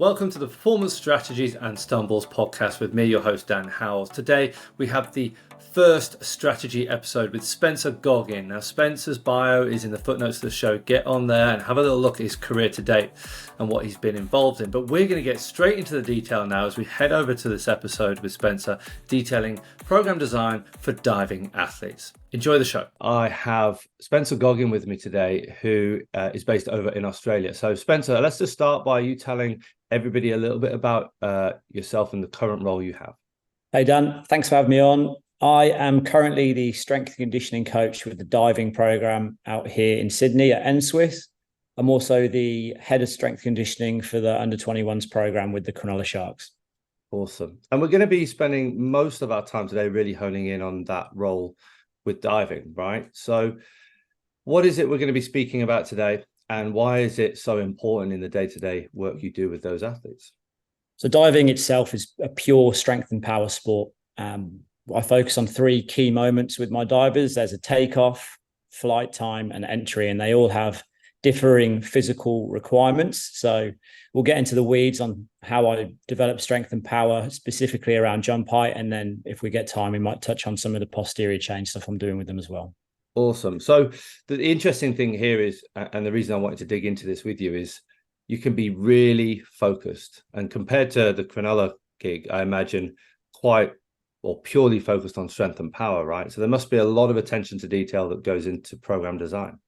Welcome to the Performance Strategies and Stumbles podcast with me, your host, Dan Howells. Today, we have the first strategy episode with Spencer Goggin. Now, Spencer's bio is in the footnotes of the show. Get on there and have a little look at his career to date and what he's been involved in. But we're going to get straight into the detail now as we head over to this episode with Spencer, detailing program design for diving athletes. Enjoy the show. I have Spencer Goggin with me today, who is based over in Australia. So, Spencer, let's just start by you telling everybody a little bit about yourself and the current role you have. Hey, Dan. Thanks for having me on. I am currently the strength and conditioning coach with the diving program out here in Sydney at NSWIS. I'm also the head of strength conditioning for the under-21s program with the Cronulla Sharks. Awesome. And we're going to be spending most of our time today really honing in on that role with diving, right? So what is it we're going to be speaking about today, and why is it so important in the day-to-day work you do with those athletes? So diving itself is a pure strength and power sport. I focus on three key moments with my divers. There's a takeoff, flight time, and entry, and they all have differing physical requirements. So we'll get into the weeds on how I develop strength and power specifically around jump height. And then if we get time, we might touch on some of the posterior chain stuff I'm doing with them as well. Awesome. So the interesting thing here is, and the reason I wanted to dig into this with you is, you can be really focused. And compared to the Cronulla gig, I imagine quite or purely focused on strength and power, right? So there must be a lot of attention to detail that goes into program design.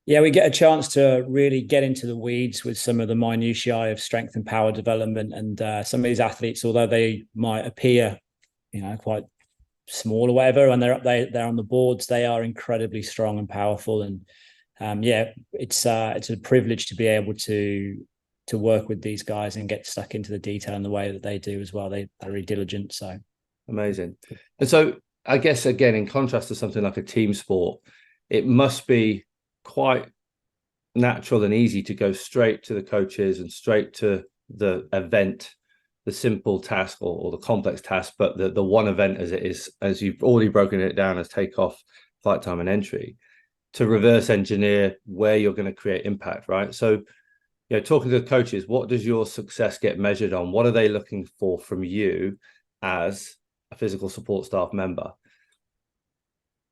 Yeah, we get a chance to really get into the weeds with some of the minutiae of strength and power development. And some of these athletes, although they might appear, quite small or whatever, when they're on the boards, they are incredibly strong and powerful. And it's a privilege to be able to work with these guys and get stuck into the detail in the way that they do as well. They're really diligent. So amazing. And so I guess, again, in contrast to something like a team sport, it must be quite natural and easy to go straight to the coaches and straight to the event, the simple task or the complex task, but the one event as it is, as you've already broken it down as takeoff, flight time, and entry, to reverse engineer where you're going to create impact, right? So, talking to the coaches, what does your success get measured on? What are they looking for from you as a physical support staff member?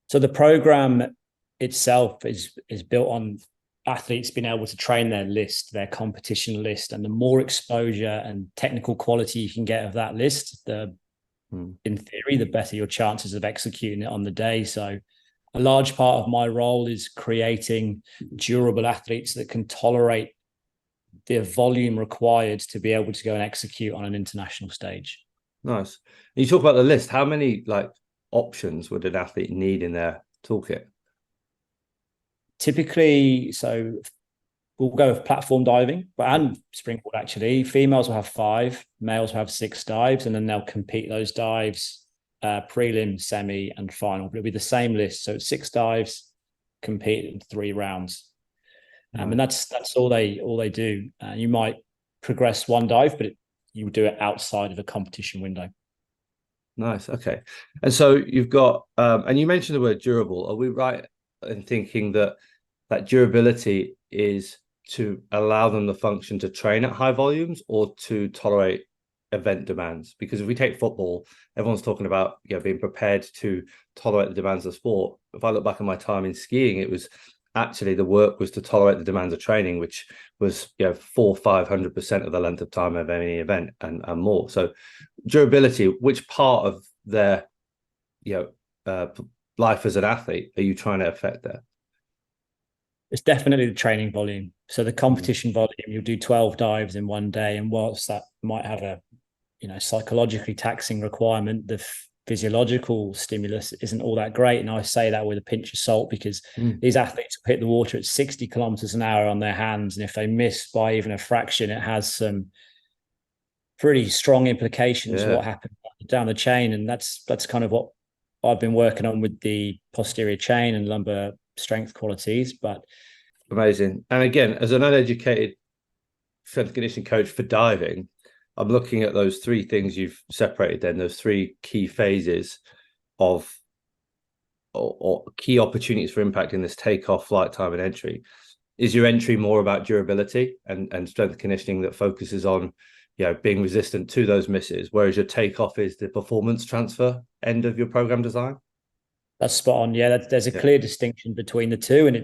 So the program itself is built on athletes being able to train their list, their competition list, and the more exposure and technical quality you can get of that list, in theory, the better your chances of executing it on the day. So a large part of my role is creating durable athletes that can tolerate the volume required to be able to go and execute on an international stage. Nice. You talk about the list. How many options would an athlete need in their toolkit? Typically, so we'll go with platform diving, and springboard actually. Females will have 5, males will have 6 dives, and then they'll compete those dives, prelim, semi, and final. It'll be the same list. So it's 6 dives, compete in 3 rounds. And that's all they do. You might progress 1 dive, but you do it outside of a competition window. Nice. Okay. And so you've got, and you mentioned the word durable. Are we right in thinking that durability is to allow them the function to train at high volumes or to tolerate event demands? Because if we take football, everyone's talking about being prepared to tolerate the demands of sport. If I look back on my time in skiing, it was actually the work was to tolerate the demands of training, which was 400-500% of the length of time of any event and more. So durability, which part of their life as an athlete are you trying to affect there? It's definitely the training volume. So the competition volume, you'll do 12 dives in one day, and whilst that might have a psychologically taxing requirement, the physiological stimulus isn't all that great. And I say that with a pinch of salt, because these athletes hit the water at 60 kilometers an hour on their hands, and if they miss by even a fraction, it has some pretty strong implications for what happens down the chain. And that's kind of what I've been working on with the posterior chain and lumbar strength qualities. But amazing. And again, as an uneducated strength conditioning coach for diving, I'm looking at those 3 things you've separated then, those 3 key phases of or key opportunities for impact in this takeoff, flight time, and entry. Is your entry more about durability and strength conditioning that focuses on being resistant to those misses, whereas your takeoff is the performance transfer end of your program design? That's spot on. Yeah, there's a Yeah. clear distinction between the two, and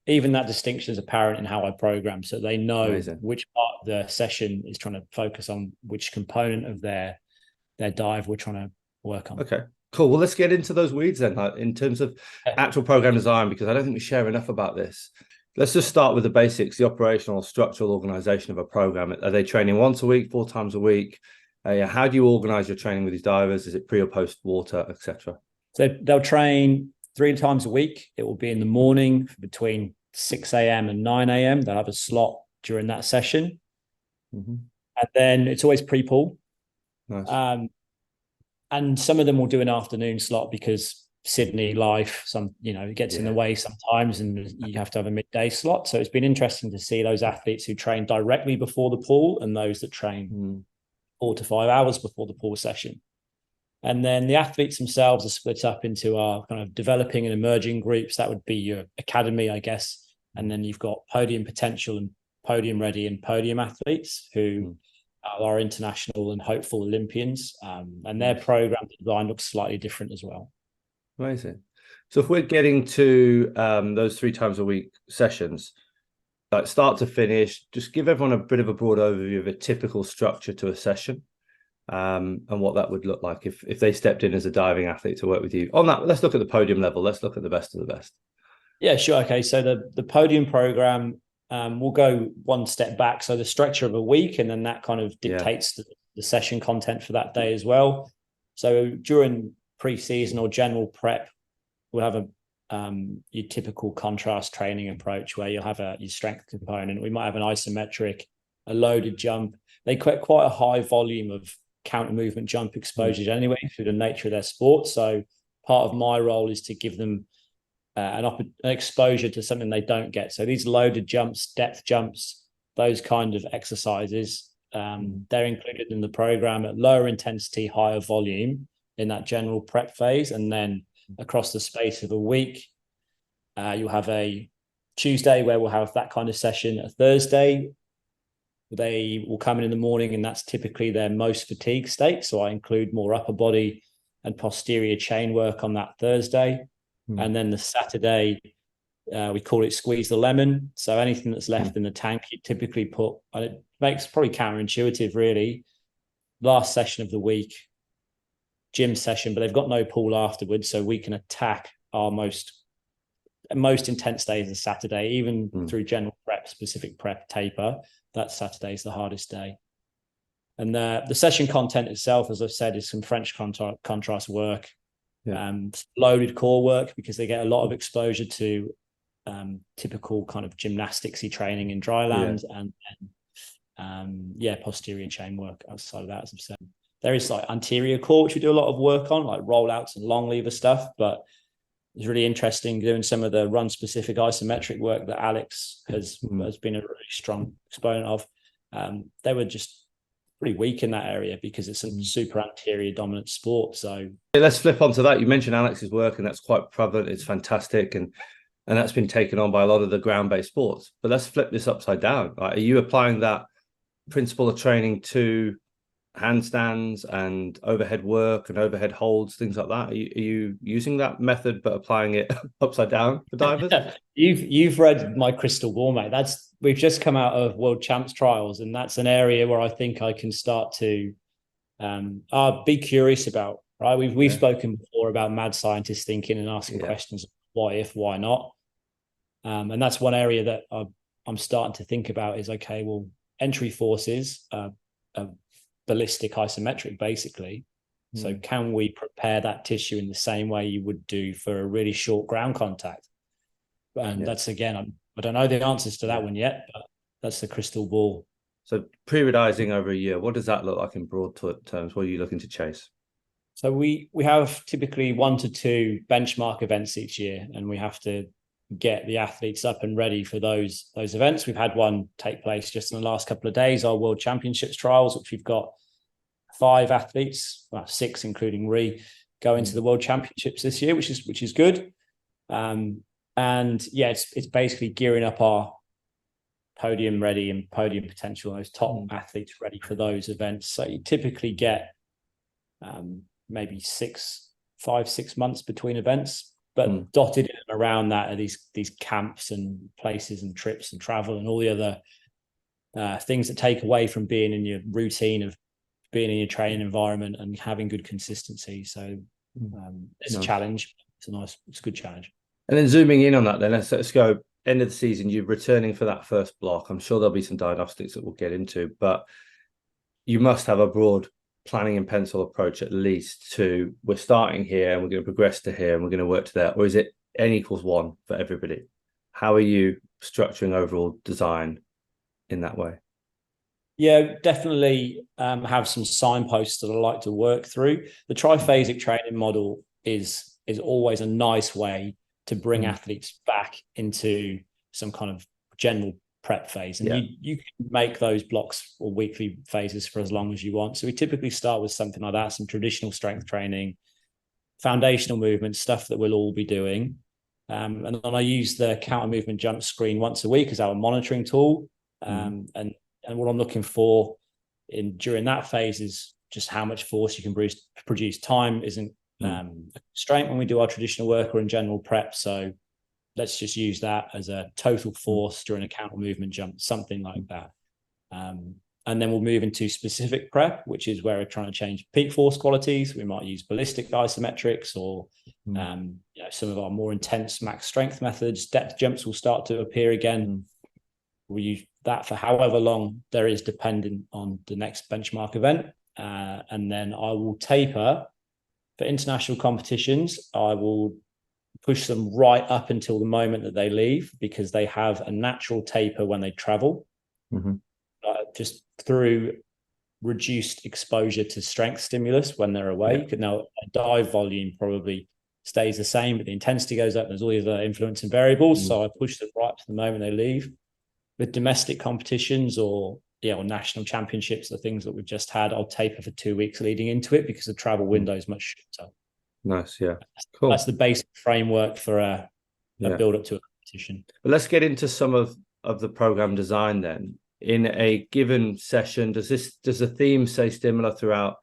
even that distinction is apparent in how I program. So they know Amazing. which part of the session is trying to focus on, which component of their dive we're trying to work on. Okay, cool. Well, let's get into those weeds then, like, in terms of actual program design, because I don't think we share enough about this. Let's just start with the basics, the operational, structural organization of a program. Are they training once a week, 4 times a week? How do you organize your training with these divers? Is it pre or post water, etc.? So they'll train 3 times a week. It will be in the morning between 6 a.m. and 9 a.m. They'll have a slot during that session. Mm-hmm. And then it's always pre-pool. Nice. And some of them will do an afternoon slot because Sydney life, it gets in the way sometimes, and you have to have a midday slot. So it's been interesting to see those athletes who train directly before the pool and those that train 4 to 5 hours before the pool session. And then the athletes themselves are split up into our kind of developing and emerging groups. That would be your academy, I guess. And then you've got podium potential and podium ready and podium athletes who are international and hopeful Olympians. And their program design looks slightly different as well. Amazing. So if we're getting to those 3 times a week sessions, like start to finish, just give everyone a bit of a broad overview of a typical structure to a session. And what that would look like if they stepped in as a diving athlete to work with you on that. Let's look at the podium level. Let's look at the best of the best. Yeah, sure. Okay. So the podium program, we'll go one step back. So the structure of a week, and then that kind of dictates the session content for that day as well. So during pre-season or general prep, we'll have your typical contrast training approach where you'll have your strength component. We might have an isometric, a loaded jump. They quite a high volume of counter movement jump exposures anyway through the nature of their sport. So part of my role is to give them an exposure to something they don't get. So these loaded jumps, depth jumps, those kind of exercises, they're included in the program at lower intensity, higher volume in that general prep phase. And then across the space of a week, you'll have a Tuesday where we'll have that kind of session. A Thursday, they will come in the morning, and that's typically their most fatigue state. So I include more upper body and posterior chain work on that Thursday. And then the Saturday, we call it squeeze the lemon. So anything that's left in the tank, you typically put, and it makes probably counterintuitive really, last session of the week, gym session, but they've got no pool afterwards. So we can attack our most intense days of Saturday, even through general prep, specific prep taper. That Saturday is the hardest day. And the session content itself, as I've said, is some French contrast work, loaded core work, because they get a lot of exposure to typical kind of gymnastics-y training in dry land, and posterior chain work outside of that, as I've said. There is like anterior core, which we do a lot of work on, like rollouts and long lever stuff, but it's really interesting doing some of the run specific isometric work that Alex has been a really strong exponent of. They were just pretty weak in that area because it's a super anterior dominant sport. So let's flip onto that. You mentioned Alex's work, and that's quite prevalent. It's fantastic, and that's been taken on by a lot of the ground-based sports. But let's flip this upside down. Are you applying that principle of training to handstands and overhead work and overhead holds, things like that? Are you using that method but applying it upside down for divers? You've read my crystal ball, mate. We've just come out of World Champs trials, and that's an area where I think I can start to be curious about. Right, we've spoken before about mad scientists thinking and asking questions: why if, why not? And that's one area that I'm starting to think about. Is okay, well, entry forces, ballistic isometric, basically. So can we prepare that tissue in the same way you would do for a really short ground contact? And that's, again, I don't know the answers to that one yet, but that's the crystal ball. So periodizing over a year, what does that look like in broad terms? What are you looking to chase? So we have typically 1 to 2 benchmark events each year, and we have to get the athletes up and ready for those events. We've had one take place just in the last couple of days, our World Championships trials, which we've got 5 athletes, 6 including going to the World Championships this year, which is good. And it's basically gearing up our podium ready and podium potential, those top athletes ready for those events. So you typically get maybe 5-6 months between events, but dotted in and around that are these camps and places and trips and travel and all the other things that take away from being in your routine of being in your training environment and having good consistency. So it's a challenge. It's a good challenge. And then zooming in on that, then let's go end of the season. You're returning for that first block. I'm sure there'll be some diagnostics that we'll get into, but you must have a broad planning and pencil approach, at least, to we're starting here and we're going to progress to here and we're going to work to there. Or is it n=1 for everybody? How are you structuring overall design in that way? Yeah, definitely have some signposts that I like to work through. The triphasic training model is always a nice way to bring athletes back into some kind of general prep phase. And you can make those blocks or weekly phases for as long as you want. So we typically start with something like that, some traditional strength training, foundational movement, stuff that we'll all be doing. And then I use the counter movement jump screen once a week as our monitoring tool. And what I'm looking for during that phase is just how much force you can produce. Time isn't a constraint when we do our traditional work or in general prep. So let's just use that as a total force during a counter movement jump, something like that. And then we'll move into specific prep, which is where we're trying to change peak force qualities. We might use ballistic isometrics or some of our more intense max strength methods. Depth jumps will start to appear again. We use that for however long there is, depending on the next benchmark event. And then I will taper for international competitions. I will push them right up until the moment that they leave, because they have a natural taper when they travel, just through reduced exposure to strength stimulus when they're away. Now, a dive volume probably stays the same, but the intensity goes up. There's all these other influencing variables. So I push them right to the moment they leave. With domestic competitions or national championships, the things that we've just had, I'll taper for 2 weeks leading into it, because the travel window is much shorter. Nice, yeah, cool. That's the basic framework for a build up to a competition. But let's get into some of the program design then. In a given session, does the theme stay similar throughout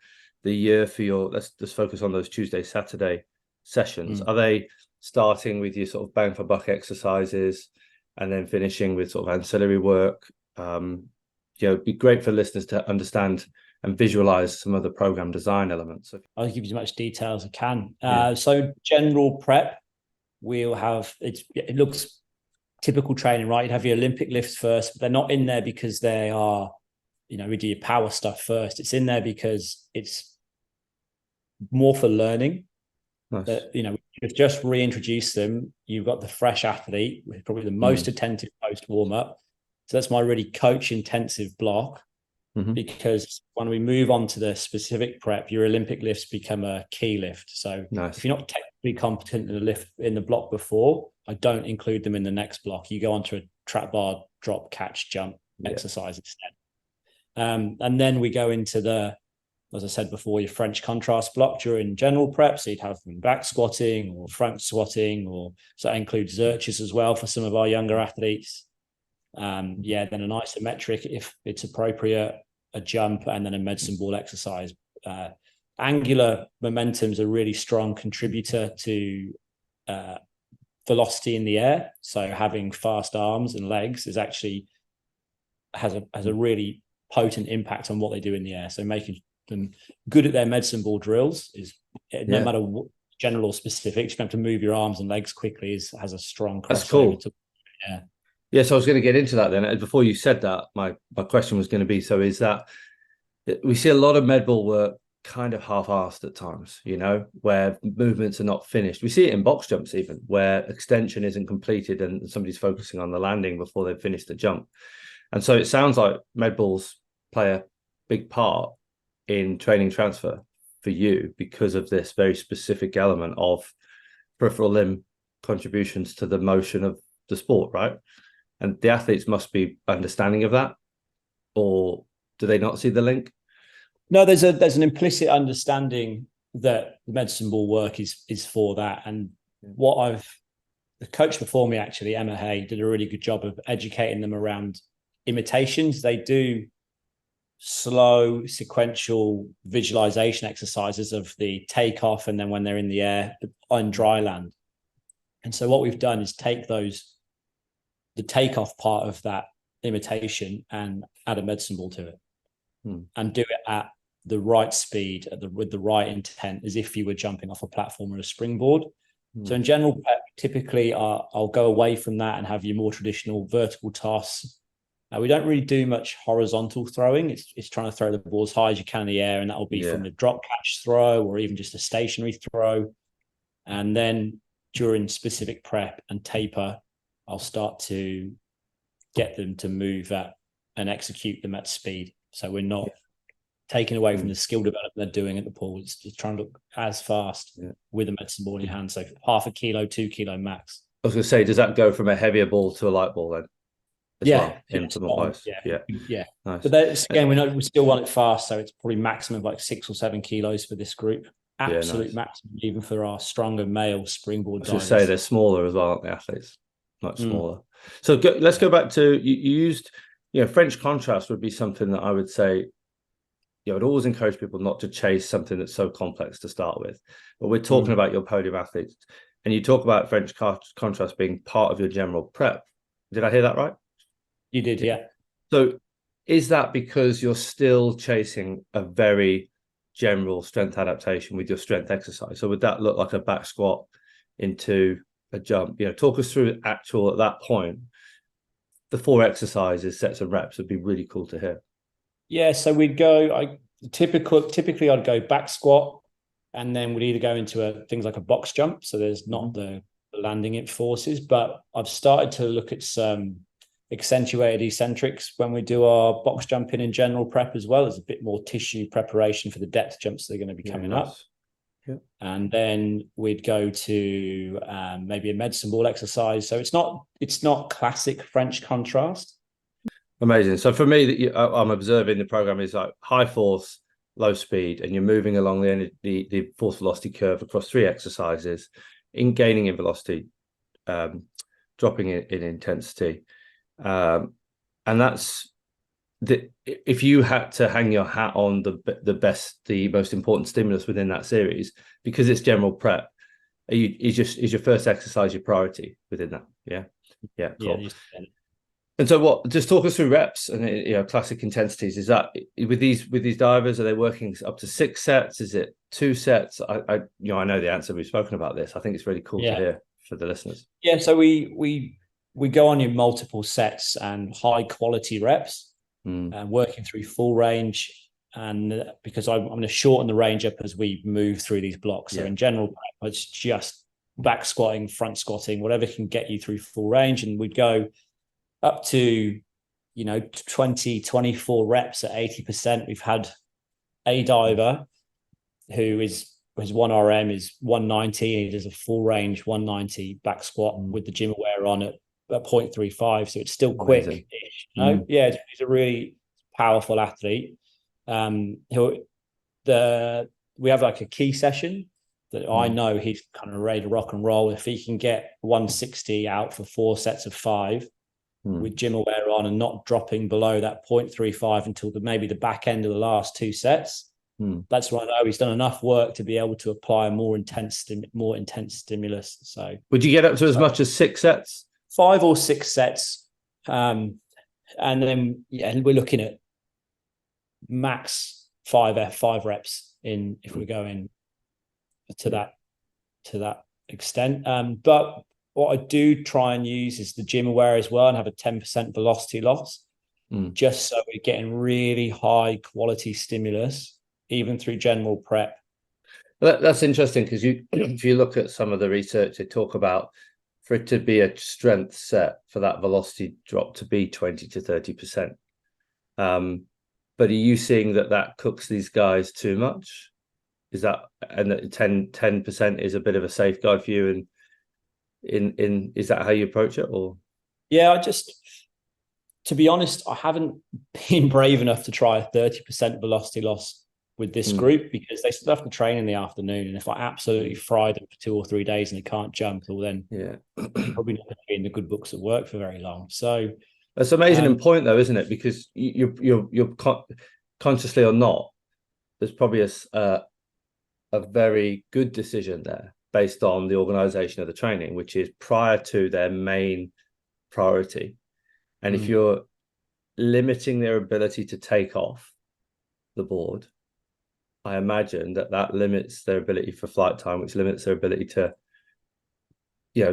the year for your? Let's just focus on those Tuesday, Saturday sessions. Are they starting with your sort of bang for buck exercises and then finishing with sort of ancillary work? It'd be great for listeners to understand and visualize some of the program design elements. I'll give you as much detail as I can. So general prep, we'll have, it looks typical training, right? You'd have your Olympic lifts first, but they're not in there because they are, we do your power stuff first. It's in there because it's more for learning. Nice. That, we've just reintroduced them. You've got the fresh athlete with probably the most attentive post warm-up. So that's my really coach intensive block, because when we move on to the specific prep, your Olympic lifts become a key lift. So if you're not technically competent in the lift in the block before, I don't include them in the next block. You go onto a trap bar, drop, catch, jump exercise instead. And then we go into as I said before, your French contrast block during general prep. So you'd have them back squatting or front squatting, so that includes Zerches as well for some of our younger athletes. Then an isometric if it's appropriate, a jump, and then a medicine ball exercise. Angular momentum's a really strong contributor to velocity in the air. So having fast arms and legs is actually has a really potent impact on what they do in the air. So making them good at their medicine ball drills is no matter what, general or specific, you have to move your arms and legs quickly has a strong crossover. That's cool. Yeah, so I was going to get into that then. And before you said that, my question was going to be, so is that we see a lot of med ball work kind of half-assed at times, where movements are not finished. We see it in box jumps even, where extension isn't completed and somebody's focusing on the landing before they've finished the jump. And so it sounds like med balls play a big part in training transfer for you because of this very specific element of peripheral limb contributions to the motion of the sport, right? And the athletes must be understanding of that, or do they not see the link? No, there's an implicit understanding that the medicine ball work is for that. And the coach before me, actually, Emma Hay, did a really good job of educating them around imitations. They do slow sequential visualization exercises of the takeoff and then when they're in the air on dry land. And so what we've done is take the takeoff part of that imitation and add a medicine ball to it and do it at the right speed with the right intent, as if you were jumping off a platform or a springboard. So in general, typically I'll go away from that and have your more traditional vertical toss. We don't really do much horizontal throwing. It's trying to throw the ball as high as you can in the air, and that will be from the drop catch throw or even just a stationary throw. And then during specific prep and taper, I'll start to get them to move at and execute them at speed. So we're not taking away from the skill development they're doing at the pool. It's trying to look as fast with a medicine ball in your hand. So 0.5 kilo, 2 kilo max. I was going to say, does that go from a heavier ball to a light ball then? Yeah. Nice. But that's, again, we still want it fast. So it's probably maximum like 6 or 7 kilos for this group. Absolute maximum, even for our stronger male springboard divers. I was going to say they're smaller as well, aren't the athletes? Much smaller. So let's go back to, you used, French contrast would be something that I would say, I'd always encourage people not to chase something that's so complex to start with. But we're talking about your podium athletes, and you talk about French contrast being part of your general prep. Did I hear that right? You did, yeah. So is that because you're still chasing a very general strength adaptation with your strength exercise? So would that look like a back squat into a jump? Talk us through at that point, the 4 exercises, sets and reps would be really cool to hear. Yeah, so we'd go, typically I'd go back squat, and then we'd either go into things like a box jump. So there's not the landing forces, but I've started to look at some accentuated eccentrics when we do our box jumping in general prep as well. As a bit more tissue preparation for the depth jumps that are going to be coming up. Yeah. And then we'd go to maybe a medicine ball exercise. So it's not classic French contrast. Amazing. So for me, I'm observing the program is like high force, low speed, and you're moving along the force velocity curve across 3 exercises, gaining in velocity, dropping in intensity. And that's if you had to hang your hat on the most important stimulus within that series, because it's general prep, is your first exercise your priority within that? Yeah, cool. And so just talk us through reps and classic intensities. Is that with these divers, are they working up to 6 sets? Is it 2 sets? I know the answer. We've spoken about this. I think it's really cool to hear for the listeners. Yeah, so we go on in multiple sets and high quality reps, and working through full range. And because I'm going to shorten the range up as we move through these blocks. So in general, it's just back squatting, front squatting, whatever can get you through full range. And we'd go up to 20, 24 reps at 80%. We've had a diver who his 1RM is 190, and he does a full range 190 back squat with the gym wear on at 0.35, so it's still quick. Yeah, he's a really powerful athlete. We have like a key session that I know he's kind of ready to rock and roll. If he can get 160 out for 4 sets of 5 with gym wear on and not dropping below that 0.35 until maybe the back end of the last 2 sets, that's when I know he's done enough work to be able to apply a more intense stimulus. So would you get up to as much as 6 sets? 5 or 6 sets, and then we're looking at max 5 reps in if we're going to that extent. But what I do try and use is the gym aware as well, and have a 10% velocity loss, just so we're getting really high quality stimulus even through general prep. That's interesting, because if you look at some of the research, they talk about for it to be a strength set, for that velocity drop to be 20 to 30%. But are you seeing that cooks these guys too much? Is that, and that 10% is a bit of a safeguard for you? And is that how you approach it? Or yeah, to be honest, I haven't been brave enough to try a 30% velocity loss with this group, because they still have to train in the afternoon, and if I absolutely fry them for 2 or 3 days and they can't jump, well then probably not going to be in the good books at work for very long. So That's an amazing point, though, isn't it? Because you're consciously or not, there's probably a very good decision there based on the organisation of the training, which is prior to their main priority. And if you're limiting their ability to take off the board, I imagine that limits their ability for flight time, which limits their ability to,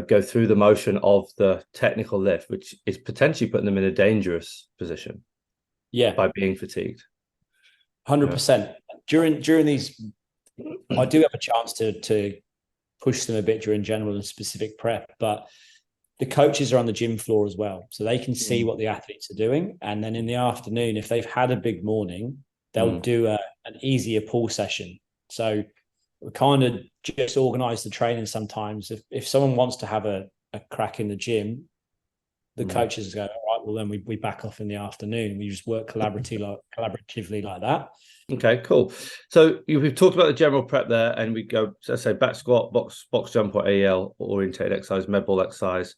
go through the motion of the technical lift, which is potentially putting them in a dangerous position. Yeah, by being fatigued. 100%. During these, I do have a chance to push them a bit during general and specific prep, but the coaches are on the gym floor as well, so they can see what the athletes are doing. And then in the afternoon, if they've had a big morning, they'll do an easier pull session. So we kind of just organize the training sometimes. If someone wants to have a crack in the gym, the coaches go, all right, well, then we back off in the afternoon. We just work collaboratively like that. Okay, cool. So we've talked about the general prep there, and we go, let's say, back squat, box jump, or AEL, orientated exercise, med ball exercise.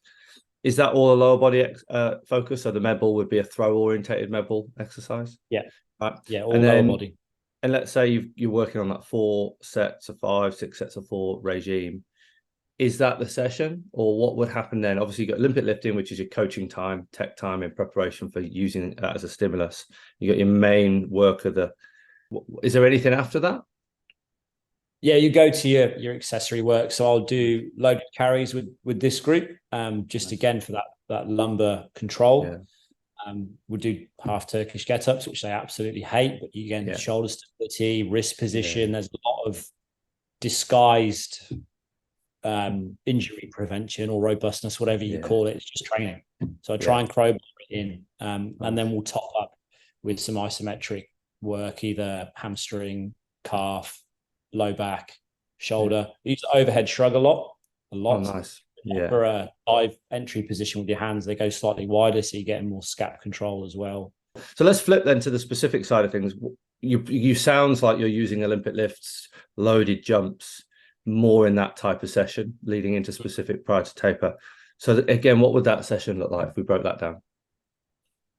Is that all a lower body focus? So the med ball would be a throw orientated med ball exercise? Yeah. Right. Yeah, all lower body. And let's say you're working on that 4 sets of 5, 6 sets of 4 regime. Is that the session, or what would happen then? Obviously, you've got Olympic lifting, which is your coaching time, tech time in preparation for using that as a stimulus. You got your main work of the. Is there anything after that? Yeah, you go to your accessory work. So I'll do loaded carries with this group, just again for that lumbar control. Yeah. We'll do half Turkish get-ups, which they absolutely hate, but you get shoulder stability, wrist position. There's a lot of disguised injury prevention or robustness, whatever you call it. It's just training. So I try and crowbar it in, and then we'll top up with some isometric work, either hamstring, calf, low back, shoulder. We use the overhead shrug a lot. Oh, nice. Yeah. For a dive entry position with your hands, they go slightly wider, so you're getting more scap control as well. So let's flip then to the specific side of things. You sounds like you're using Olympic lifts, loaded jumps, more in that type of session, leading into specific prior to taper. So again, what would that session look like if we broke that down?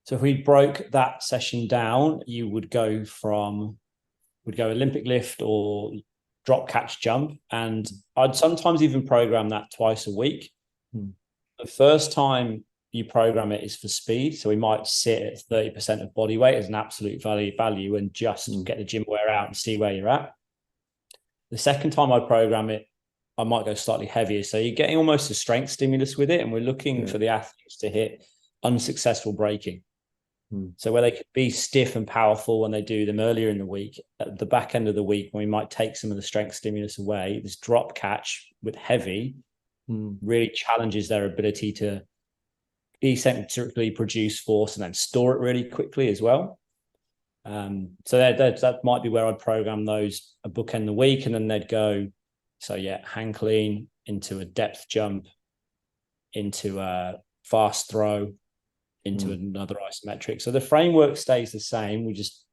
So if we broke that session down, you would go Olympic lift or drop catch jump, and I'd sometimes even program that twice a week. The first time you program it is for speed, so we might sit at 30% of body weight as an absolute value and just get the gym wear out and see where you're at. The second time I program it, I might go slightly heavier, so you're getting almost a strength stimulus with it, and we're looking for the athletes to hit unsuccessful braking. So where they could be stiff and powerful when they do them earlier in the week, at the back end of the week, when we might take some of the strength stimulus away, this drop catch with heavy really challenges their ability to eccentrically produce force and then store it really quickly as well. So that might be where I'd program those a bookend the week, and then they'd go, hang clean into a depth jump, into a fast throw, into another isometric. So the framework stays the same. We just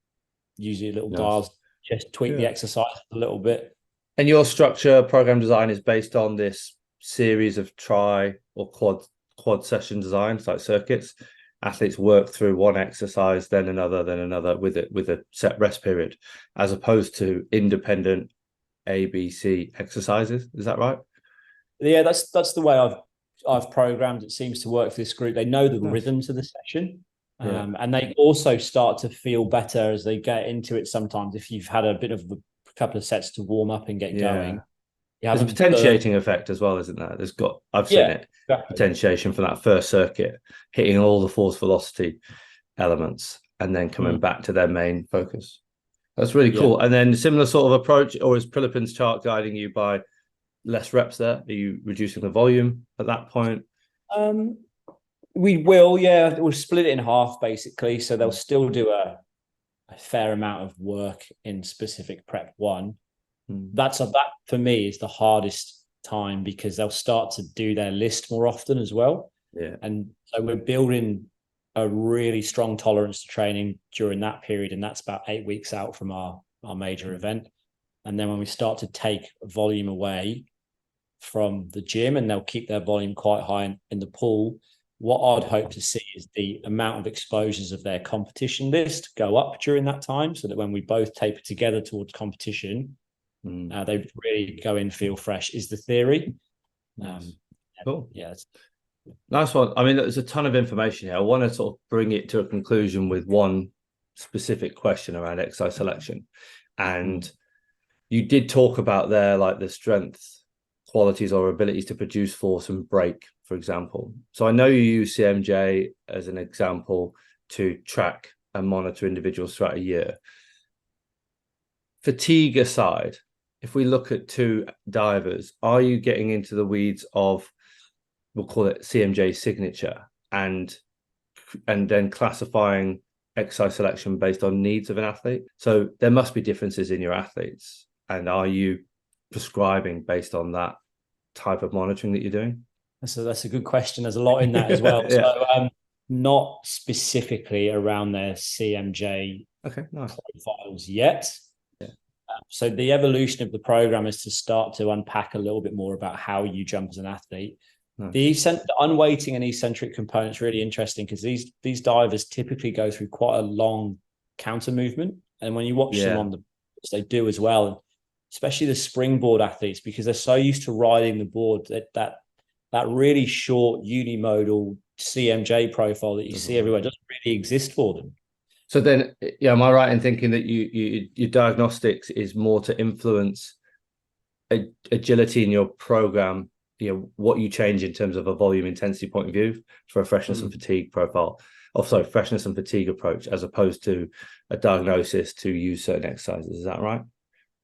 use your little dials, just tweak the exercise a little bit. And your structure program design is based on this series of tri or quad session designs, like circuits. Athletes work through one exercise, then another with a set rest period, as opposed to independent ABC exercises. Is that right? Yeah, that's the way I've programmed. It seems to work for this group. They know the rhythms of the session, and they also start to feel better as they get into it. Sometimes, if you've had a bit of a couple of sets to warm up and get going, there's a potentiating effect as well, isn't there? I've seen it. Exactly. Potentiation from that first circuit, hitting all the force velocity elements, and then coming back to their main focus. That's really cool. And then similar sort of approach, or is Prilipin's chart guiding you by less reps there? Are you reducing the volume at that point? We will, we'll split it in half basically. So they'll still do a fair amount of work in specific prep 1. That for me is the hardest time, because they'll start to do their list more often as well. And so we're building a really strong tolerance to training during that period, and that's about 8 weeks out from our major event. And then when we start to take volume away from the gym, and they'll keep their volume quite high in the pool, What I'd hope to see is the amount of exposures of their competition list go up during that time, so that when we both taper together towards competition, they really go in, feel fresh, is the theory. Cool. Yeah. Nice one. I mean, there's a ton of information here. I want to sort of bring it to a conclusion with one specific question around exercise selection. And you did talk about there, like the strength, qualities, or abilities to produce force and break, for example. So I know you use CMJ as an example to track and monitor individuals throughout a year. Fatigue aside, if we look at two divers, are you getting into the weeds of, we'll call it CMJ signature, and then classifying exercise selection based on needs of an athlete? So there must be differences in your athletes, and are you prescribing based on that type of monitoring that you're doing? That's a good question. There's a lot in that as well. Yeah. So not specifically around their CMJ profiles yet. So the evolution of the program is to start to unpack a little bit more about how you jump as an athlete. Nice. The unweighting and eccentric components really interesting, because these divers typically go through quite a long counter movement, and when you watch them on the, they do as well, especially the springboard athletes, because they're so used to riding the board that really short unimodal CMJ profile that you see everywhere doesn't really exist for them. So then, am I right in thinking that your diagnostics is more to influence agility in your program? What you change in terms of a volume intensity point of view for a freshness and fatigue profile, freshness and fatigue approach, as opposed to a diagnosis to use certain exercises. Is that right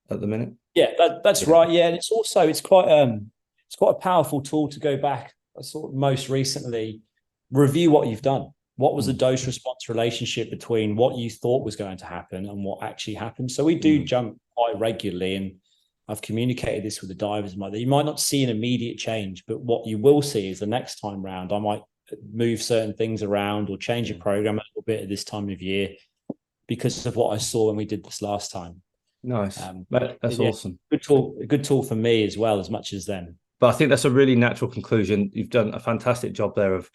at the minute? Yeah, that's right. Yeah, and it's quite a powerful tool to go back sort of most recently, review what you've done. What was the dose response relationship between what you thought was going to happen and what actually happened? So we do jump quite regularly, and I've communicated this with the divers. You might not see an immediate change, but what you will see is the next time round, I might move certain things around or change a program a little bit at this time of year because of what I saw when we did this last time. Nice. That's awesome. A good tool for me as well, as much as them. But I think that's a really natural conclusion. You've done a fantastic job there of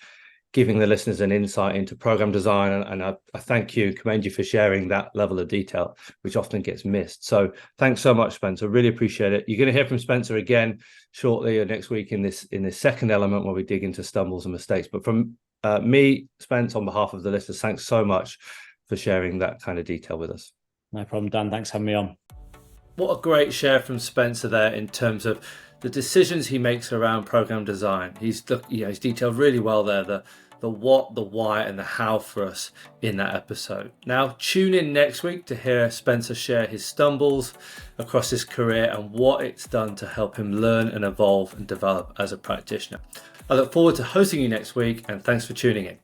giving the listeners an insight into program design, and I thank you and commend you for sharing that level of detail, which often gets missed. So thanks so much, Spencer. Really appreciate it. You're going to hear from Spencer again shortly or next week in this second element where we dig into stumbles and mistakes. But from me, Spence, on behalf of the listeners, thanks so much for sharing that kind of detail with us. No problem, Dan. Thanks for having me on. What a great share from Spencer there in terms of the decisions he makes around program design. He's detailed really well there the what, the why, and the how for us in that episode. Now tune in next week to hear Spencer share his stumbles across his career and what it's done to help him learn and evolve and develop as a practitioner. I look forward to hosting you next week, and thanks for tuning in.